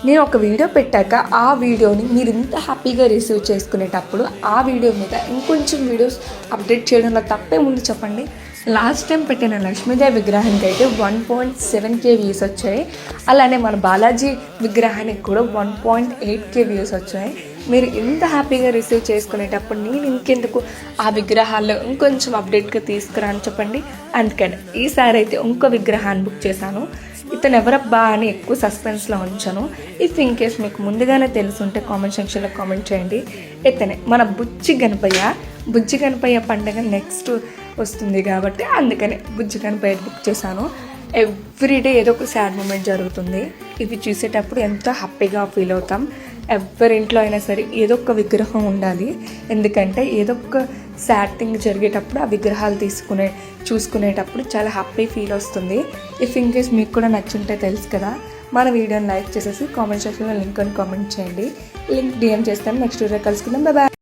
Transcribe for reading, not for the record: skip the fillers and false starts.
నేను ఒక వీడియో పెట్టాక ఆ వీడియోని మీరు ఇంత హ్యాపీగా రిసీవ్ చేసుకునేటప్పుడు ఆ వీడియో మీద ఇంకొంచెం వీడియోస్ అప్డేట్ చేయడంలో తప్పే ముందు చెప్పండి. లాస్ట్ టైం పెట్టిన లక్ష్మీదేవి విగ్రహానికి అయితే 1.7K వ్యూస్ వచ్చాయి. అలానే మన బాలాజీ విగ్రహానికి కూడా 1.8K వ్యూస్ వచ్చాయి. మీరు ఇంత హ్యాపీగా రిసీవ్ చేసుకునేటప్పుడు నేను ఇంకెందుకు ఆ విగ్రహాల్లో ఇంకొంచెం అప్డేట్గా తీసుకురాని చెప్పండి. అందుకని ఈసారి అయితే ఇంకో విగ్రహాన్ని బుక్ చేశాను. ఇతను ఎవరబ్బా అని ఎక్కువ సస్పెన్స్లో ఉంచాను. ఇఫ్ ఇన్ కేస్ మీకు ముందుగానే తెలుసుంటే కామెంట్ సెక్షన్లో కామెంట్ చేయండి. ఇతనే మన బుజ్జి గణపయ్య పండుగ నెక్స్ట్ వస్తుంది కాబట్టి అందుకనే బుజ్జి గణపయ్య బుక్ చేశాను. ఎవ్రీడే ఏదో ఒక సాడ్ మూమెంట్ జరుగుతుంది. ఇవి చూసేటప్పుడు ఎంతో హ్యాపీగా ఫీల్ అవుతాం. ఎవరింట్లో అయినా సరే ఏదో ఒక విగ్రహం ఉండాలి. ఎందుకంటే ఏదో ఒక సాడ్ థింగ్ జరిగేటప్పుడు ఆ విగ్రహాలు చూసుకునేటప్పుడు చాలా హ్యాపీ ఫీల్ వస్తుంది. ఇఫ్ ఇన్ కేస్ మీకు కూడా నచ్చుంటే తెలుసు కదా, మన వీడియోని లైక్ చేసేసి కామెంట్ సెక్షన్లో లింక్ అని కామెంట్ చేయండి. లింక్ డిఎం చేస్తాను. నెక్స్ట్ వీడియో కలుసుకుందాం. బాయ్.